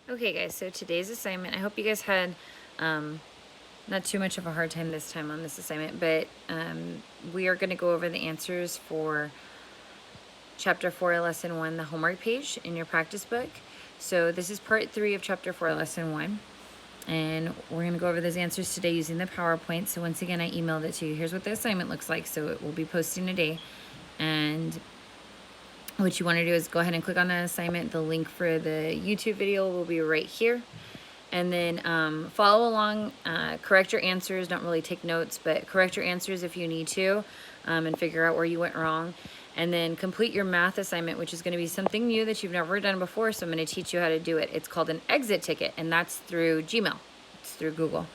Okay guys, so today's assignment, I hope you guys had not too much of a hard time this time on this assignment, but we are going to go over the answers for Chapter 4, Lesson 1, the homework page in your practice book. So this is part 3 of Chapter 4, Lesson 1. And we're going to go over those answers today using the PowerPoint. So once again, I emailed it to you. Here's what the assignment looks like. So it will be posting today. And what you want to do is go ahead and click on that assignment. The link for the YouTube video will be right here. And then follow along, correct your answers. Don't really take notes, but correct your answers if you need to, and figure out where you went wrong. And then complete your math assignment, which is going to be something new that you've never done before, so I'm going to teach you how to do it. It's called an exit ticket, and that's through Gmail. It's through Google.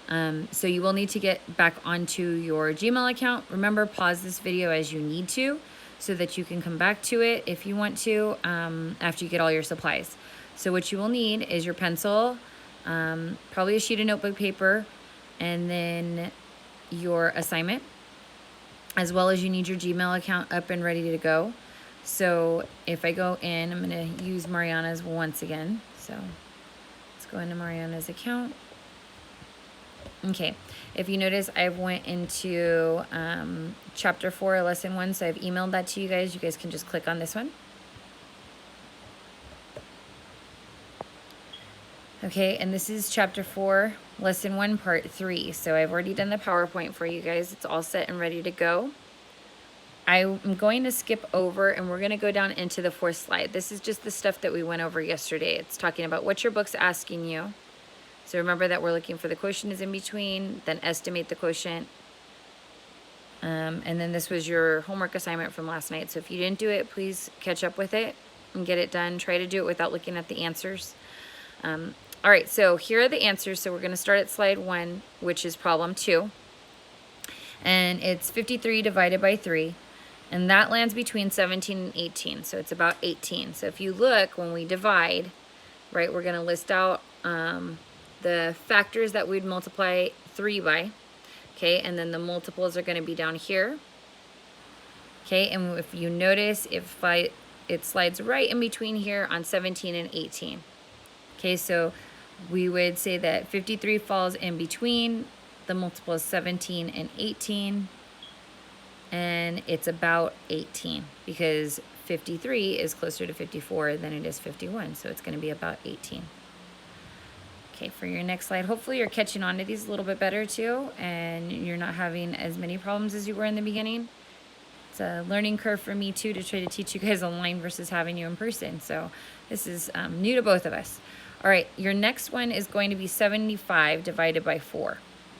So you will need to get back onto your Gmail account. Remember, pause this video as you need to so that you can come back to it if you want to after you get all your supplies. So what you will need is your pencil, probably a sheet of notebook paper, and then your assignment, as well as you need your Gmail account up and ready to go. So if I go in, I'm going to use Mariana's once again. So let's go into Mariana's account. Okay, if you notice, I went into Chapter 4, Lesson 1, so I've emailed that to you guys. You guys can just click on this one. Okay, and this is Chapter 4, Lesson 1, Part 3. So I've already done the PowerPoint for you guys. It's all set and ready to go. I'm going to skip over, and we're going to go down into the 4th slide. This is just the stuff that we went over yesterday. It's talking about what your book's asking you. So remember that we're looking for the quotient is in between, then estimate the quotient. And then this was your homework assignment from last night. So if you didn't do it, please catch up with it and get it done. Try to do it without looking at the answers. All right, so here are the answers. So we're going to start at slide 1, which is problem 2. And it's 53 divided by 3. And that lands between 17 and 18. So it's about 18. So if you look, when we divide, right, we're going to list out the factors that we'd multiply 3 by, okay, and then the multiples are going to be down here, okay, and if you notice, it slides right in between here on 17 and 18, okay, so we would say that 53 falls in between, the multiple is 17 and 18, and it's about 18, because 53 is closer to 54 than it is 51, so it's going to be about 18. Okay, for your next slide, hopefully you're catching on to these a little bit better too, and you're not having as many problems as you were in the beginning. It's a learning curve for me too, to try to teach you guys online versus having you in person. So this is new to both of us. All right, your next one is going to be 75 divided by 4.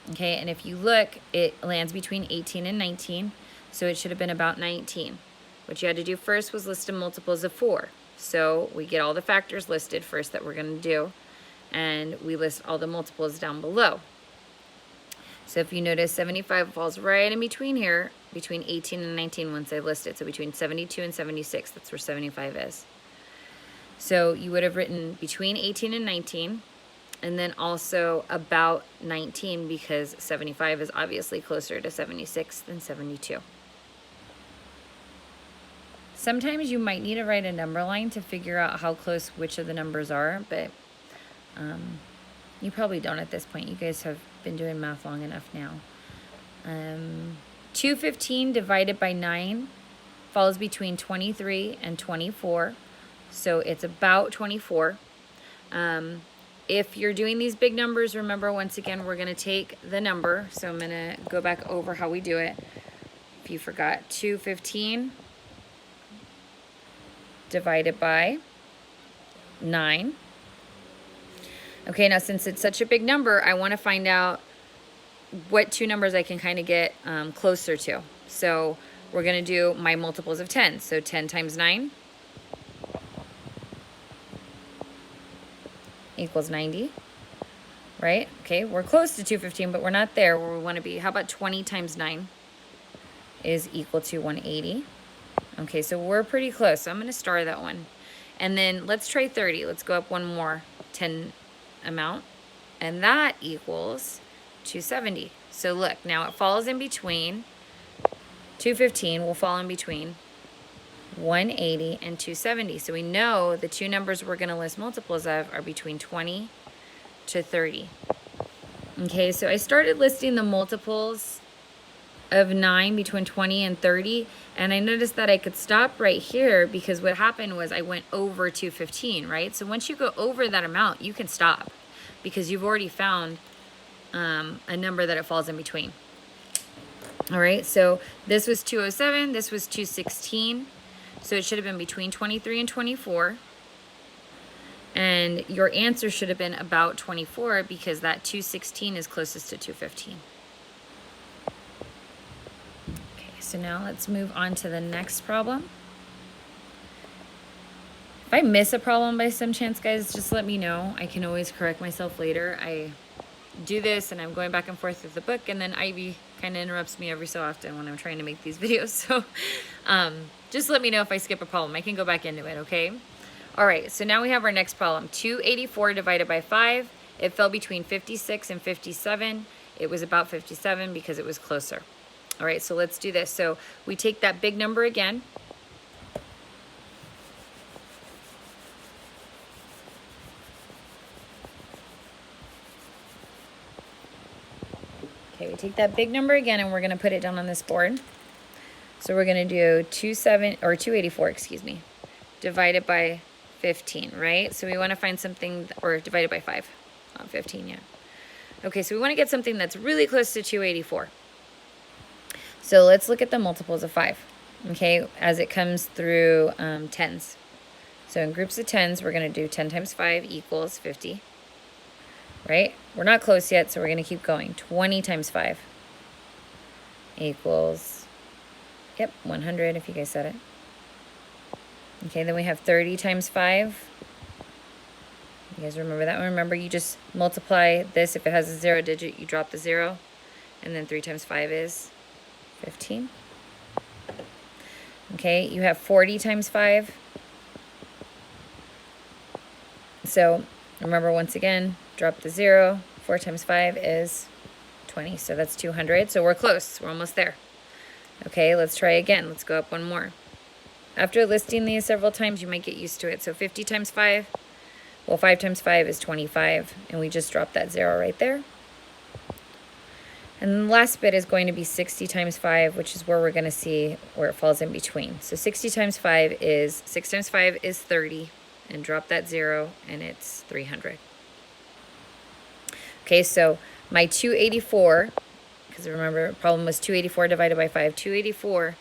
Okay, and if you look, it lands between 18 and 19, so it should have been about 19. What you had to do first was list the multiples of 4. So we get all the factors listed first that we're going to do, and we list all the multiples down below. So if you notice, 75 falls right in between here, between 18 and 19 once I list it. So between 72 and 76, that's where 75 is. So you would have written between 18 and 19, and then also about 19, because 75 is obviously closer to 76 than 72. Sometimes you might need to write a number line to figure out how close which of the numbers are, but you probably don't at this point. You guys have been doing math long enough now. 215 divided by 9 falls between 23 and 24. So it's about 24. If you're doing these big numbers, remember, once again, we're going to take the number. So I'm going to go back over how we do it. If you forgot, 215 divided by 9. Okay, now since it's such a big number, I want to find out what two numbers I can kind of get closer to. So we're going to do my multiples of 10. So 10 times 9 equals 90, right? Okay, we're close to 215, but we're not there where we want to be. How about 20 times 9 is equal to 180? Okay, so we're pretty close. So I'm going to star that one. And then let's try 30. Let's go up one more 10 amount, and that equals 270. So look, now it falls in between. 215 will fall in between 180, and 270. So we know the two numbers we're going to list multiples of are between 20 to 30. Okay, so I started listing the multiples of 9 between 20 and 30, and I noticed that I could stop right here because what happened was I went over 215, right? So once you go over that amount, you can stop because you've already found a number that it falls in between. All right, so this was 207, this was 216, so it should have been between 23 and 24. And your answer should have been about 24 because that 216 is closest to 215. Okay, so now let's move on to the next problem. If I miss a problem by some chance, guys, just let me know. I can always correct myself later. I do this and I'm going back and forth with the book, and then Ivy kind of interrupts me every so often when I'm trying to make these videos. So just let me know if I skip a problem. I can go back into it, okay? All right, so now we have our next problem. 284 divided by 5. It fell between 56 and 57. It was about 57 because it was closer. All right, so let's do this. So we take that big number again. Okay, we take that big number again and we're going to put it down on this board. So we're going to do 284, excuse me, divided by 15, right? So we want to find something, or divided by 5, not 15 yet. Okay, so we want to get something that's really close to 284. So let's look at the multiples of 5, okay, as it comes through tens. So in groups of tens, we're going to do 10 times 5 equals 50, right? We're not close yet, so we're going to keep going. 20 times 5 equals, yep, 100 if you guys said it. Okay, then we have 30 times 5. You guys remember that one? Remember, you just multiply this. If it has a 0 digit, you drop the 0. And then 3 times 5 is 15. Okay, you have 40 times 5. So remember, once again, drop the 0. 4 times 5 is 20. So that's 200. So we're close. We're almost there. Okay, let's try again. Let's go up one more. After listing these several times, you might get used to it. So 50 times 5, well, 5 times 5 is 25, and we just dropped that 0 right there. And the last bit is going to be 60 times 5, which is where we're going to see where it falls in between. So 60 times 5 is, 6 times 5 is 30, and drop that 0, and it's 300. Okay, so my 284, because remember, the problem was 284 divided by 5. 284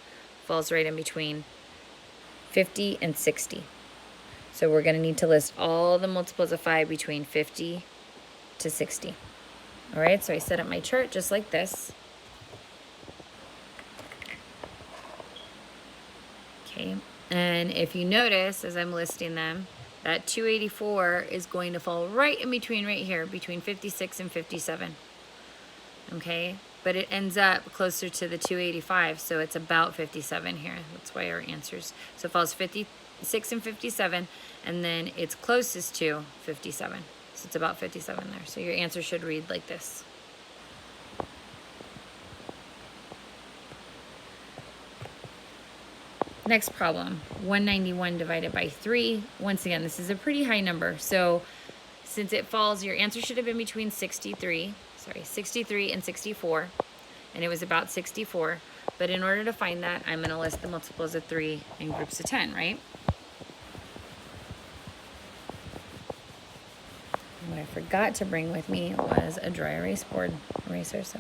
falls right in between 50 and 60. So we're going to need to list all the multiples of 5 between 50 to 60. All right, so I set up my chart just like this. Okay, and if you notice, as I'm listing them, that 284 is going to fall right in between right here, between 56 and 57. Okay, but it ends up closer to the 285, so it's about 57 here. That's why our answers, so it falls 56 and 57, and then it's closest to 57. So it's about 57 there. So your answer should read like this. Next problem, 191 divided by 3. Once again, this is a pretty high number. So since it falls, your answer should have been between 63 and 64, and it was about 64. But in order to find that, I'm going to list the multiples of 3 in groups of 10, right? What I forgot to bring with me was a dry erase board eraser, so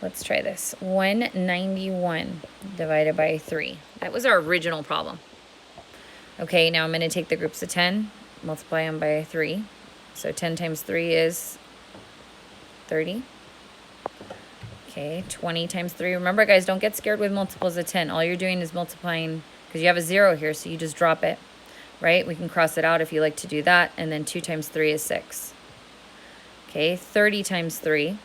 let's try this. 191 divided by 3. That was our original problem. Okay, now I'm going to take the groups of 10, multiply them by 3. So 10 times 3 is 30. Okay, 20 times 3. Remember, guys, don't get scared with multiples of 10. All you're doing is multiplying, because you have a 0 here, so you just drop it, right? We can cross it out if you like to do that. And then 2 times 3 is 6. Okay, 30 times 3,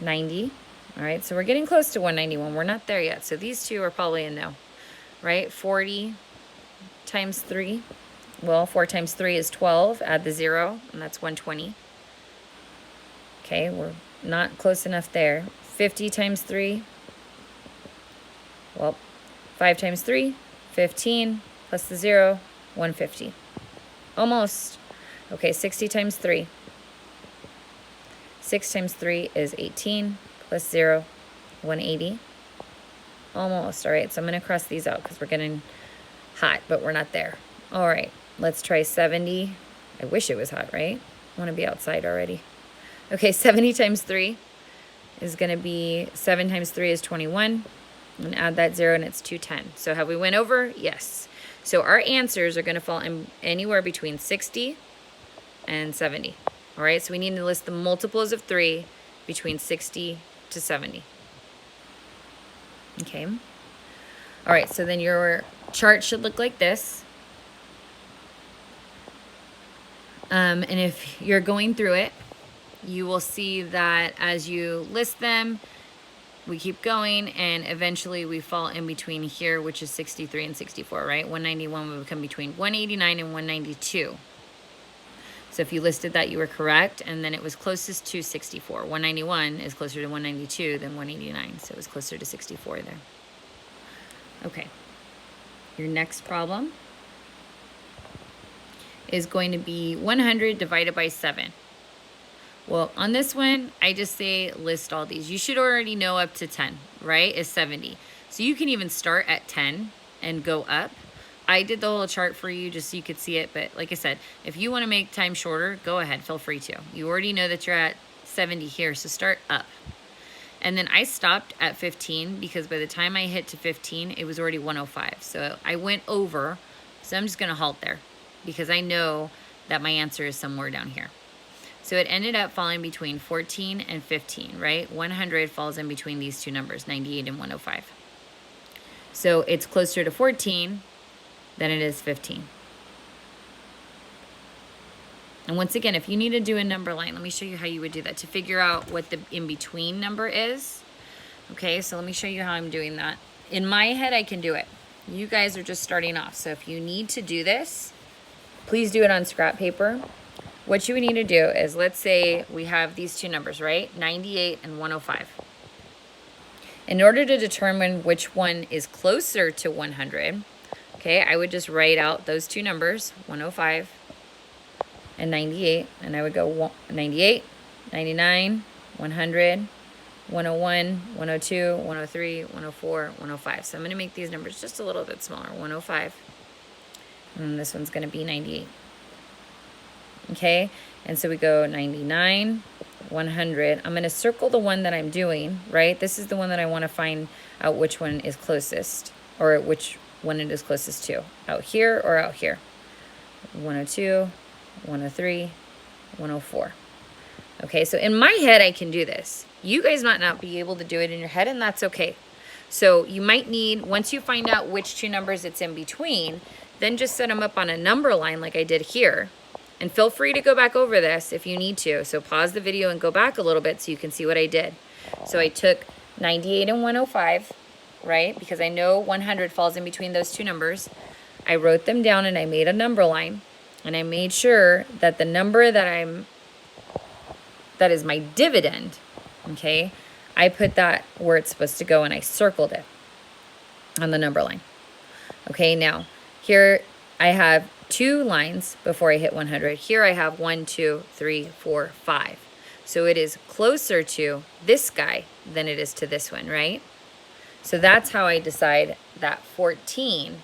90. All right, so we're getting close to 191. We're not there yet, so these two are probably a no, right? 40 times 3. Well, 4 times 3 is 12. Add the 0, and that's 120. Okay, we're not close enough there. 50 times 3. Well, 5 times 3, 15, plus the 0, 150. Almost. Okay, 60 times 3. 6 times 3 is 18, plus 0, 180. Almost. All right, so I'm going to cross these out because we're getting hot, but we're not there. All right, let's try 70. I wish it was hot, right? I want to be outside already. Okay, 70 times 3 is going to be, 7 times 3 is 21. And add that 0 and it's 210. So have we went over? Yes. So our answers are going to fall in anywhere between 60 and 70. All right, so we need to list the multiples of 3 between 60 to 70. Okay. All right, so then your chart should look like this. And if you're going through it, you will see that as you list them, we keep going, and eventually we fall in between here, which is 63 and 64, right? 191 would become between 189 and 192. So if you listed that, you were correct, and then it was closest to 64. 191 is closer to 192 than 189, so it was closer to 64 there. Okay, your next problem is going to be 100 divided by 7. Well, on this one, I just say list all these. You should already know up to 10, right, is 70. So you can even start at 10 and go up. I did the whole chart for you just so you could see it, but like I said, if you want to make time shorter, go ahead, feel free to. You already know that you're at 70 here, so start up. And then I stopped at 15 because by the time I hit to 15, it was already 105. So I went over, so I'm just going to halt there because I know that my answer is somewhere down here. So it ended up falling between 14 and 15, right? 100 falls in between these two numbers, 98 and 105. So it's closer to 14 than it is 15. And once again, if you need to do a number line, let me show you how you would do that to figure out what the in-between number is. Okay, so let me show you how I'm doing that. In my head, I can do it. You guys are just starting off. So if you need to do this, please do it on scrap paper. What you would need to do is, let's say we have these two numbers, right? 98 and 105. In order to determine which one is closer to 100, okay, I would just write out those two numbers, 105 and 98, and I would go 98, 99, 100, 101, 102, 103, 104, 105. So I'm going to make these numbers just a little bit smaller, 105, and this one's going to be 98. Okay, and so we go 99, 100. I'm going to circle the one that I'm doing, right? This is the one that I want to find out which one is closest, or which one it is closest to, out here or out here. 102, 103, 104. Okay, so in my head, I can do this. You guys might not be able to do it in your head, and that's okay. So you might need, once you find out which two numbers it's in between, then just set them up on a number line like I did here. And feel free to go back over this if you need to. So pause the video and go back a little bit so you can see what I did. So I took 98 and 105, right? Because I know 100 falls in between those two numbers. I wrote them down and I made a number line. And I made sure that the number that is my dividend, okay, I put that where it's supposed to go and I circled it on the number line. Okay, now here I have 2 lines before I hit 100. Here I have 1, 2, 3, 4, 5. So it is closer to this guy than it is to this one, right? So that's how I decide that 14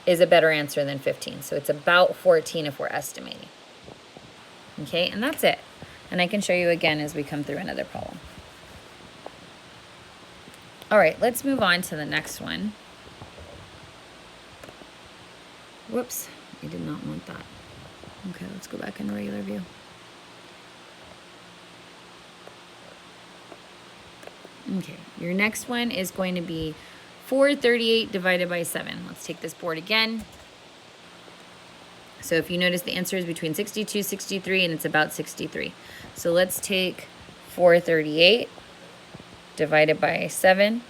is a better answer than 15. So it's about 14 if we're estimating. Okay, and that's it. And I can show you again as we come through another problem. All right, let's move on to the next one. Whoops, I did not want that. Okay, let's go back in regular view. Okay, your next one is going to be 438 divided by 7. Let's take this board again. So if you notice, the answer is between 62, 63, and it's about 63. So let's take 438 divided by 7.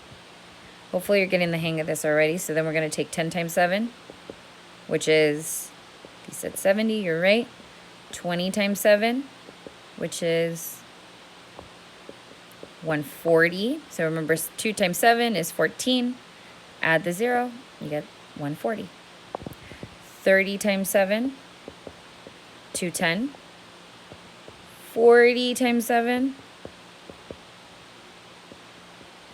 Hopefully you're getting the hang of this already. So then we're going to take 10 times 7, which is, you said 70, you're right. 20 times 7, which is 140. So remember, 2 times 7 is 14. Add the 0, you get 140. 30 times 7, 210. 40 times 7,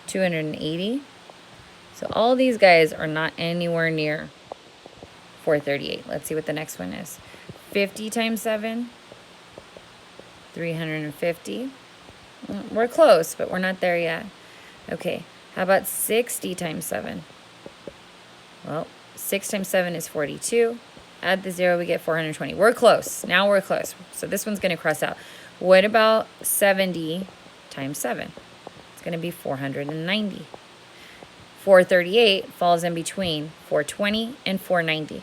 280. So all these guys are not anywhere near 438. Let's see what the next one is. 50 times 7, 350. We're close, but we're not there yet. Okay, how about 60 times 7? Well, 6 times 7 is 42. Add the 0, we get 420. We're close. Now we're close. So this one's going to cross out. What about 70 times 7? It's going to be 490. 438 falls in between 420 and 490.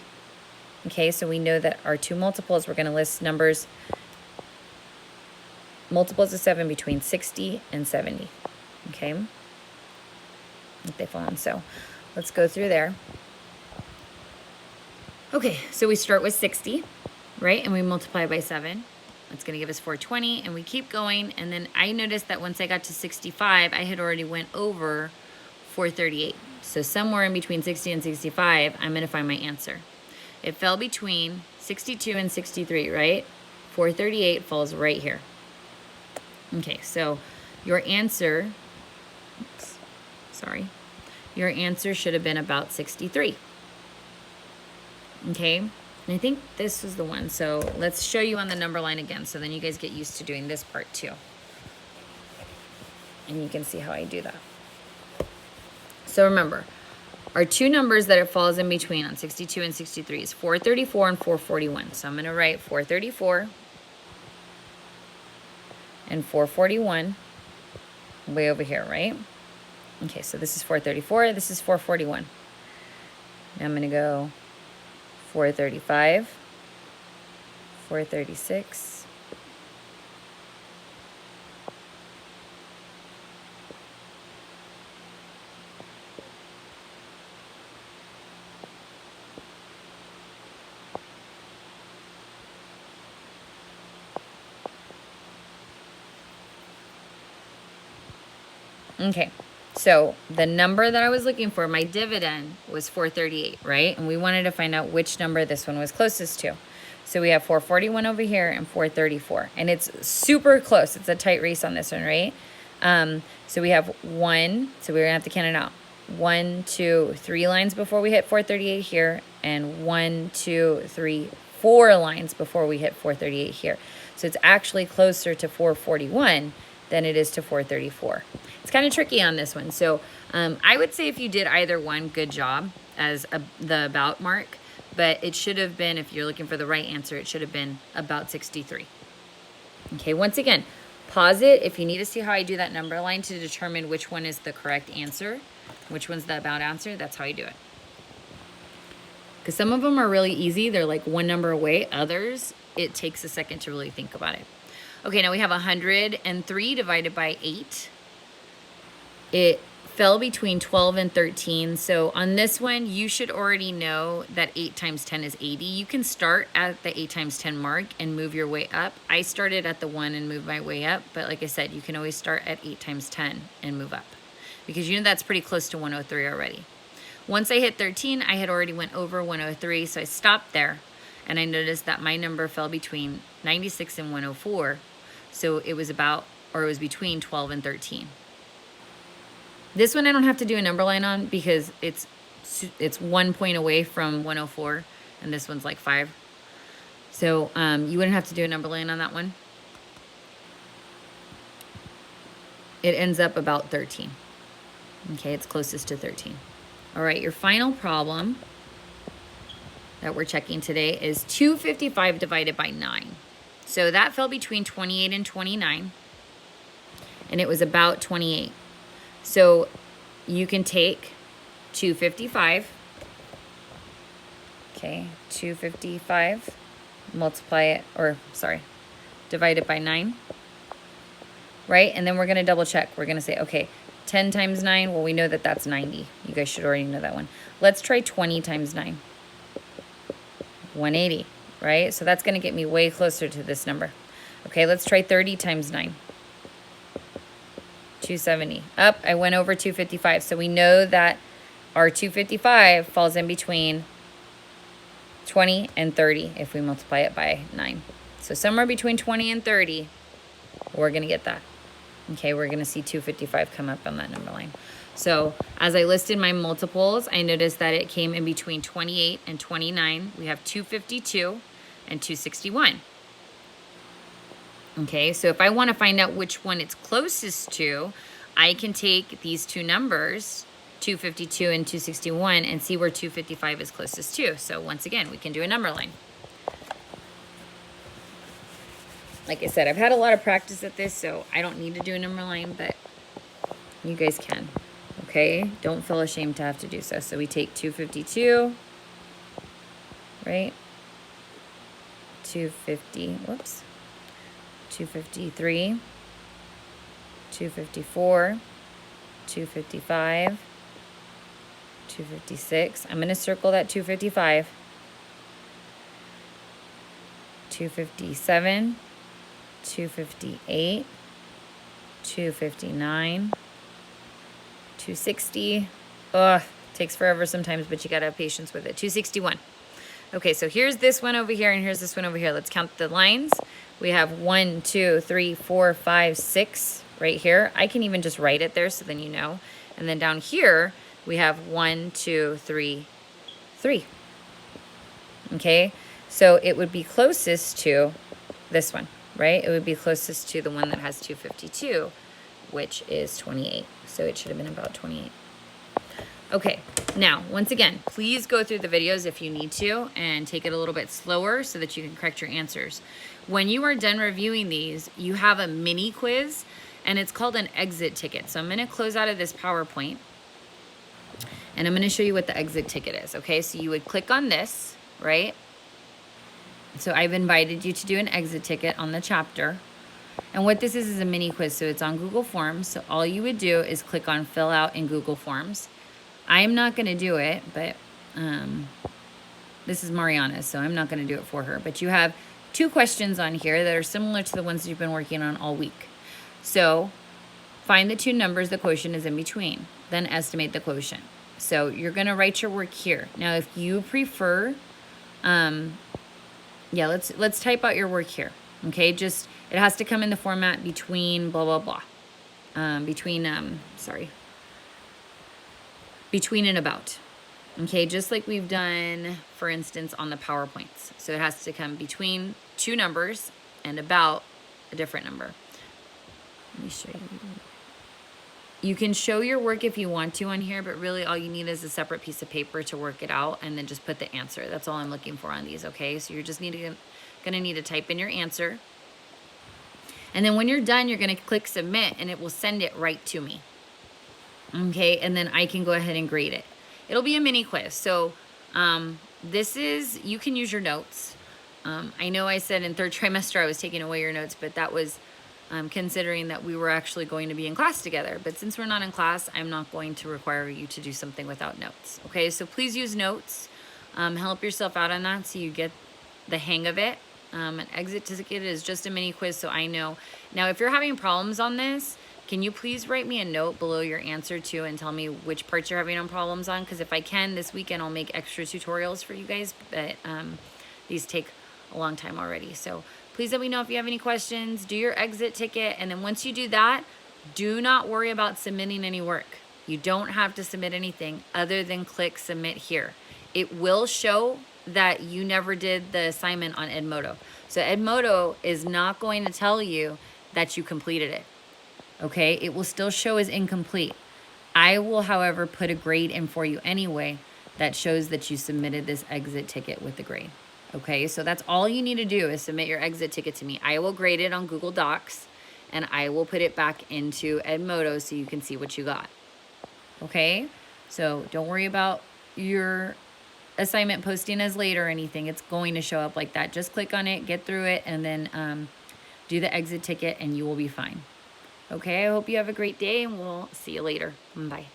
Okay, so we know that our two multiples, we're going to list numbers, multiples of 7 between 60 and 70. Okay, if they fall in. So let's go through there. Okay, so we start with 60, right? And we multiply by 7. It's going to give us 420, and we keep going. And then I noticed that once I got to 65, I had already went over 438. So somewhere in between 60 and 65, I'm going to find my answer. It fell between 62 and 63, right? 438 falls right here. Okay, so your answer, your answer should have been about 63. Okay, and I think this was the one. So let's show you on the number line again, so then you guys get used to doing this part too. And you can see how I do that. So remember, our two numbers that it falls in between on 62 and 63 is 434 and 441. So I'm going to write 434 and 441 way over here, right? Okay, so this is 434, this is 441. Now I'm going to go 435, 436, okay, so the number that I was looking for, my dividend, was 438, right? And we wanted to find out which number this one was closest to. So we have 441 over here and 434. And it's super close. It's a tight race on this one, right? So we have 1, so we're going to have to count it out. 1, 2, 3 lines before we hit 438 here. And 1, 2, 3, 4 lines before we hit 438 here. So it's actually closer to 441 than it is to 434. It's kind of tricky on this one. So I would say if you did either one, good job as the about mark. But it should have been, if you're looking for the right answer, it should have been about 63. Okay, once again, pause it if you need to see how I do that number line to determine which one is the correct answer, which one's the about answer. That's how I do it. Because some of them are really easy. They're like one number away. Others, it takes a second to really think about it. Okay, now we have 103 divided by 8. It fell between 12 and 13. So on this one, you should already know that 8 times 10 is 80. You can start at the 8 times 10 mark and move your way up. I started at the 1 and moved my way up. But like I said, you can always start at 8 times 10 and move up. Because you know that's pretty close to 103 already. Once I hit 13, I had already went over 103. So I stopped there. And I noticed that my number fell between 96 and 104. So it was between 12 and 13. This one I don't have to do a number line on because it's 1 point away from 104, and this one's like 5. So you wouldn't have to do a number line on that one. It ends up about 13. Okay, it's closest to 13. All right, your final problem that we're checking today is 255 divided by 9. So that fell between 28 and 29, and it was about 28. So you can take 255, okay, 255, multiply it, divide it by 9, right? And then we're going to double check. We're going to say, okay, 10 times 9, well, we know that that's 90. You guys should already know that one. Let's try 20 times 9, 180, right? So that's going to get me way closer to this number. Okay, let's try 30 times 9. 270. Up, I went over 255. So we know that our 255 falls in between 20 and 30 if we multiply it by 9. So somewhere between 20 and 30, we're going to get that. Okay, we're going to see 255 come up on that number line. So as I listed my multiples, I noticed that it came in between 28 and 29. We have 252 and 261. Okay, so if I want to find out which one it's closest to, I can take these two numbers, 252 and 261, and see where 255 is closest to. So once again, we can do a number line. Like I said, I've had a lot of practice at this, so I don't need to do a number line, but you guys can. Okay, don't feel ashamed to have to do so. So we take 252, right? 253, 254, 255, 256. I'm going to circle that 255. 257, 258, 259, 260. Ugh, takes forever sometimes, but you gotta have patience with it. 261. Okay, so here's this one over here, and here's this one over here. Let's count the lines. We have 1, 2, 3, 4, 5, 6 right here. I can even just write it there so then you know. And then down here, we have 1, 2, 3, 3. Okay, so it would be closest to this one, right? It would be closest to the one that has 252, which is 28. So it should have been about 28. Okay, now, once again, please go through the videos if you need to and take it a little bit slower so that you can correct your answers. When you are done reviewing these, you have a mini quiz, and it's called an exit ticket. So I'm going to close out of this PowerPoint, and I'm going to show you what the exit ticket is, okay? So you would click on this, right? So I've invited you to do an exit ticket on the chapter. And what this is a mini quiz. So it's on Google Forms. So all you would do is click on fill out in Google Forms. I'm not going to do it, but this is Mariana's, so I'm not going to do it for her. But you have 2 questions on here that are similar to the ones you've been working on all week. So find the 2 numbers the quotient is in between. Then estimate the quotient. So you're going to write your work here. Now, if you prefer... yeah, let's type out your work here. Okay, just it has to come in the format between blah blah blah. Between and about. Okay, just like we've done, for instance, on the PowerPoints. So it has to come between 2 numbers and about a different number. Let me show you. You can show your work if you want to on here, but really all you need is a separate piece of paper to work it out, and then just put the answer. That's all I'm looking for on these, okay? So you're just gonna need to type in your answer. And then when you're done, you're gonna click submit, and it will send it right to me. Okay, and then I can go ahead and grade it. It'll be a mini quiz. So you can use your notes. I know I said in 3rd trimester I was taking away your notes, but that was considering that we were actually going to be in class together. But since we're not in class, I'm not going to require you to do something without notes. Okay, so please use notes. Help yourself out on that so you get the hang of it. An exit ticket is just a mini quiz, so I know. Now, if you're having problems on this, can you please write me a note below your answer too and tell me which parts you're having problems on? Because if I can, this weekend I'll make extra tutorials for you guys, but these take a long time already. So please let me know if you have any questions. Do your exit ticket, and then once you do that, do not worry about submitting any work. You don't have to submit anything other than click submit here. It will show that you never did the assignment on Edmodo. So Edmodo is not going to tell you that you completed it. Okay, it will still show as incomplete. I will, however, put a grade in for you anyway that shows that you submitted this exit ticket with the grade. Okay, so that's all you need to do is submit your exit ticket to me. I will grade it on Google Docs, and I will put it back into Edmodo so you can see what you got. Okay, so don't worry about your assignment posting as late or anything. It's going to show up like that. Just click on it, get through it, and then do the exit ticket, and you will be fine. Okay, I hope you have a great day, and we'll see you later. Bye.